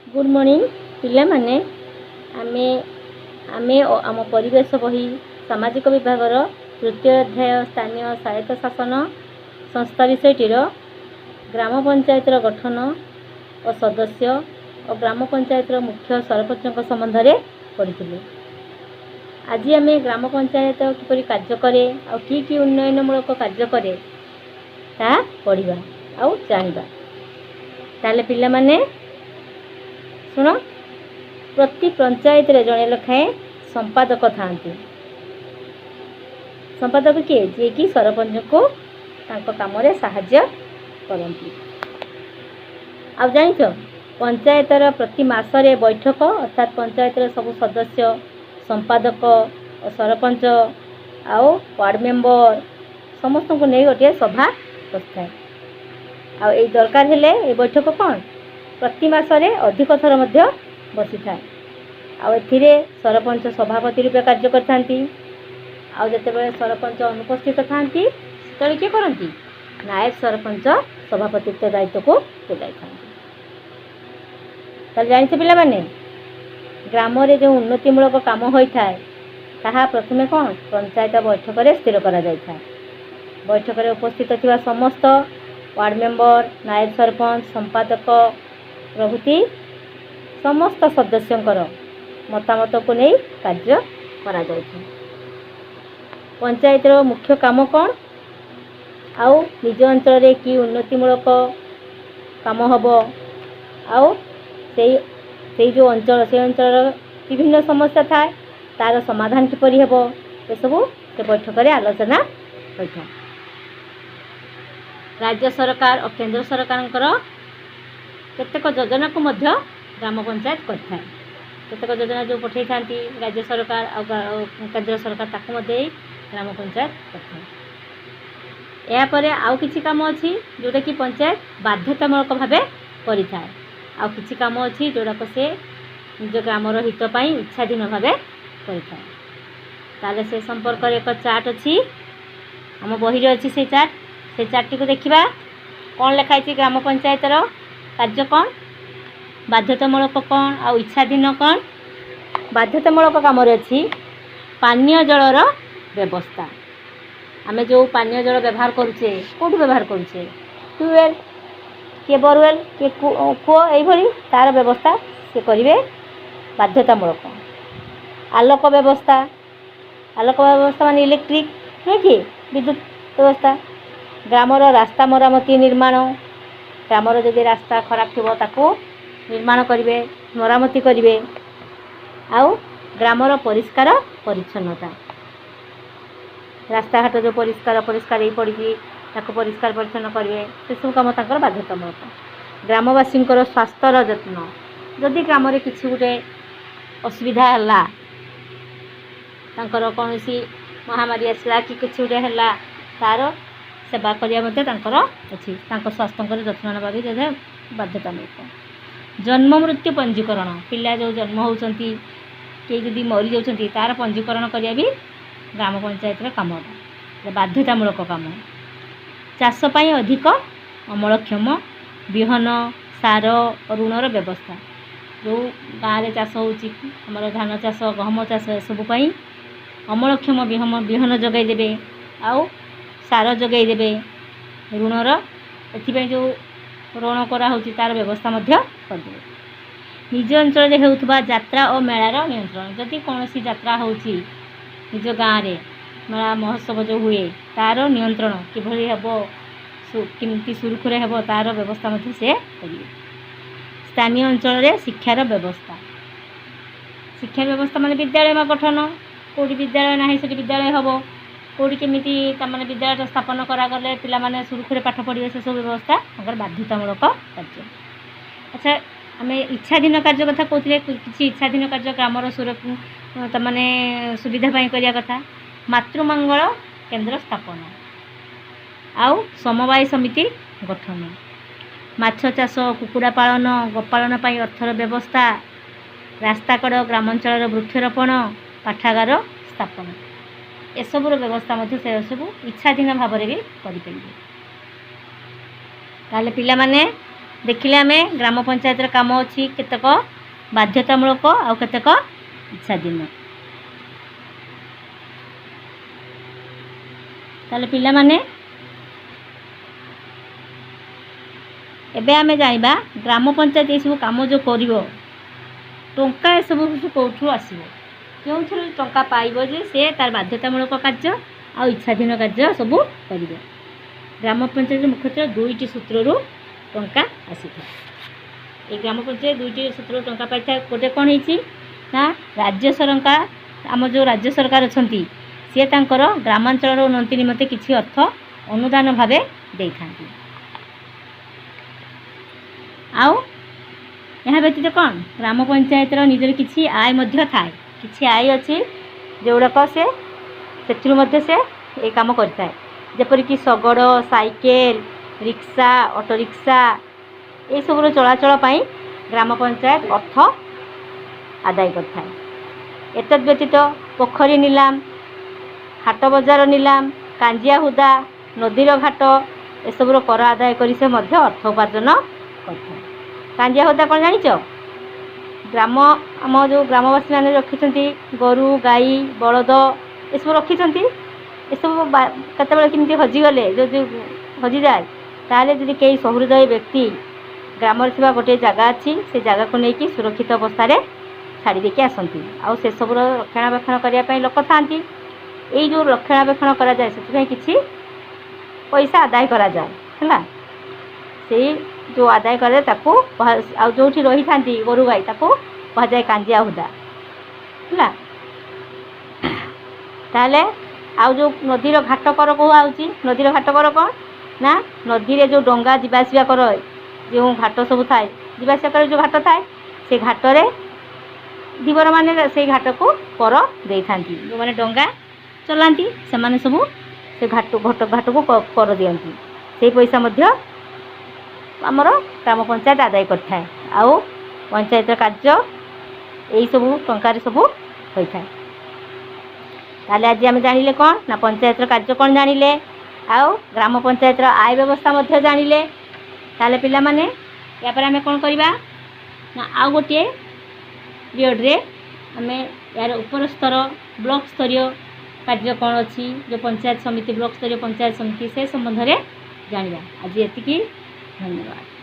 Good morning पिला माने आमे आमे आम परिवेश बही सामाजिक विभागर तृतीय अध्याय स्थानीय स्वायत्त शासन संस्था विषयटीर ग्राम पंचायतर गठन और सदस्य और ग्राम पंचायतर मुख्य सरपंच संबंध में पढ़ी। आज आम ग्राम पंचायत किपरि कार्य करे और कि उन्नयनमूलक कार्य करे ता पढ़ा आउ जानिबा। ताले पिला माने शुण, प्रति पंचायत रे जड़े लेखाएं संपादक था। संपादक किए जे कि सरपंच को काम साहाय्य करती। आ जानिछ पंचायतर प्रति मासरे बैठक अर्थात पंचायतर सब सदस्य संपादक और सरपंच आउ वार्ड मेंबर समस्त को नहीं गोटे सभा बसता। आ दरकार हेले ए बैठक कौन प्रति मासरे अधिक थर मध्य बसी था। आथिरे सरपंच सभापति रूपे कार्य करथांती। आते सरपंच अनुपस्थित था तो किए करती नायब सरपंच सभापतित्व दायित्व को तुलाई था। जानिछ पिला माने ग्राम रे जो उन्नतिमूलक काम होता है ताहा प्रथमे कौन पंचायत बैठक रे स्थिर करा जाय था। बैठक रे उपस्थित थिबा समस्त वार्ड मेंबर नायब सरपंच संपादक प्रभृति समस्त सदस्यंकर मतामत को नहीं कार्य करा जाय था। पंचायतर मुख्य काम कौन आउ निज अंचल रे कि उन्नतिमूलक काम हबो आउ से जो अंचल से अंचल विभिन्न समस्या थाए तार समाधान किपरि हेबो ए सबु से बैठक रे आलोचना होता। राज्य सरकार और केंद्र सरकार केतेक योजना को मध्य ग्राम पंचायत करता। केतेक योजना जो पठे था राज्य सरकार और केंद्र सरकार ताकू मध्य ग्राम पंचायत करता। यापर आउ किछि काम अछि जोटा कि पंचायत बाध्यतामूलक भावे करिथा। आउ किछि काम अछि जोटाक से निज ग्रामर हित पाई इच्छाधीन भावे करिथा। ताले से संपर्क एक चार्ट अछि आम बही रे अछि। से चार्ट टी को देखिबा कौन लिखाई ग्राम पंचायतर कार्य कौन बाध्यतामूलक कौन आ इच्छाधीन कौन। बाध्यतामूलक काम अच्छी पानीय जलर व्यवस्था। आमे जो पानीय जल व्यवहार करुचे कौटू व्यवहार करुचे ट्यूबवेल किए बोरवेल किए कूओ यही तार व्यवस्था से करेंगे बाध्यतामूलक। आलोक व्यवस्था माने इलेक्ट्रिक नहीं कि विद्युत व्यवस्था। ग्रामर रास्ता मरामती निर्माण ग्रामर जदि रास्ता खराब थी ताको निर्माण करेंगे मरामती करेंगे। आउ ग्रामर परिष्कार परिच्छन्नता रास्ता घाट जो परिष्कार ही पड़ी परिष्कार परिच्छन्न करेंगे से सब कम तक बाध्यतामूलक। ग्रामवासी स्वास्थ्यर जत्न जदि ग्राम किसी गोटे असुविधा है कौन सी महामारी आसला कि किसी गोटे है तार सेवा करने अच्छी स्वास्थ्य जत्न ना भी बाध्यतामूलक। जन्म मृत्यु पंजीकरण पिला जो जन्म होती कई जदि मरी जाती तार पंजीकरण करिया भी ग्राम पंचायत काम बाध्यतामूलक काम। चाष पाई अधिक अमलक्षम विहन सार ऋणर व्यवस्था जो गाँव में चाष होमर धान चाष गहम चाष सबूपाई अमलक्षम विहन जगै देवे आउ सार जगै देवे ऋणर एथि जो ऋण करा होची तार व्यवस्था मध्य करदे। निज अंचल रे हेउथबा यात्रा और मेलार नियंत्रण जदि कौन सी यात्रा होची निज गाँव में मेला महोत्सव जो हुए तार नियंत्रण किभली हेबो किमती सुरखुरे हेबो तार व्यवस्था मध्य से करिवे। स्थानीय अंचल रे शिक्षार व्यवस्था माने विद्यालय में गठन कोडी विद्यालय नाही सेठी विद्यालय हेबो कोडी केमिति तमाने विद्यालय स्थापन करा गले पिला माने सुरखुरे पाठ पढ़िवे से सब व्यवस्था अगर बाध्यतामूलक कार्य। अच्छा आम इच्छाधीन कार्य कथा कहते किसी इच्छाधीन कार्य ग्रामर तमाने सुविधा पाई करिया कथा। मातृमंगल केंद्र स्थापन आउ समवाय समिति गठन माछ चाष कुकुड़ा पालन गोपालन पाई अर्थर व्यवस्था रास्ताकड़ ग्रामांचल वृक्षरोपण पाठागार स्थापन एसबूर व्यवस्था से सब इच्छाधीन भाव में भी करें। ताले पिला माने देखिले आम ग्राम पंचायत काम अच्छी केतक बाध्यतामूलक आउ केतक इच्छाधीन। ताले पिला माने एबे आमे जानिबा ग्राम पंचायत ये सब काम जो करिवो टंका ए सब कौठू आसीबो क्यों टंका पाइब जे से तार बाध्यतामूलक कार्य आ इच्छाधीन कार्य सब करिवो। ग्राम पंचायत मुख्यतः दुईटी सूत्रु टंका आसी था। ये ग्राम पंचायत दुईटी सूत्र टंका पाई था। गोटे कौन होती ना राज्य सरकार आम जो राज्य सरकार अच्छा सी तांकर ग्रामांचल उन्नति निमंते किसी अर्थ अनुदान भावे दे था। आउ यहाँ व्यतीत कौन ग्राम पंचायत निजर किसी आय मध्य थाए किसी आय अच्छी जोड़ाक से ये काम करता है जेपरिक शगड़ साइकेल रिक्शा ऑटो रिक्शा ये सब चलाचल ग्राम पंचायत अर्थ आदाय करता है। एतद व्यतीत पोखरी नीलाम हाट बजार नीलाम कांजिया हुदा नदीर घाट एसबूर कर आदाय कर से अर्थ उपार्जन करता है। कांजिया हुदा कौन जानिच ग्राम आम जो ग्रामवासी मैंने रखी गोरु गाई बलद ये सब रखी ये सब केतबेले केमती हजिगले जो हजि जाए ताले जदि कई सहृदय व्यक्ति ग्राम गोटे जगह अच्छी से जगह को लेकिन सुरक्षित अवस्था छाड़ी देके आसती आ से सब रक्षणाबेक्षण करने लोक था ये जो रक्षणाबेक्षण करा जाए से किसी पैसा आदाय करा जाए है से जो आदाय करे जो रही था गोरु गाई कह जाए कांजिया हुदा है। ताले आउ जो नदीर घाट कर कौ आउची नदीर घाट कर कौन ना नदी रे जो डंगा जावासवा कर जो घाट सब थाए जावासवा कर जो घाट थाए से घाट रे धीवर माने से घाट को कर दे था जो मैंने डंगा चलाती से माने सब से घाट को कर दियंती से पैसा मध्य आमर ग्राम पंचायत आदाय करता है। आउ पंचायत कार्य यही सब टंकार सब होता है। ताले आज आम जानिले कौन ना पंचायत कार्य कौन जानिले आउ ग्राम पंचायत आय व्यवस्था मध्य जानिले। ताले पिला माने या पर आमे कौन करबा ना आउ गोटे पीरियड रे आमे यार ऊपर स्तर ब्लॉक स्तरीय कार्य कौन अच्छी जो पंचायत समिति ब्लॉक स्तरीय पंचायत समिति से संबंध में जानिबा। आज एतिकी धन्यवाद।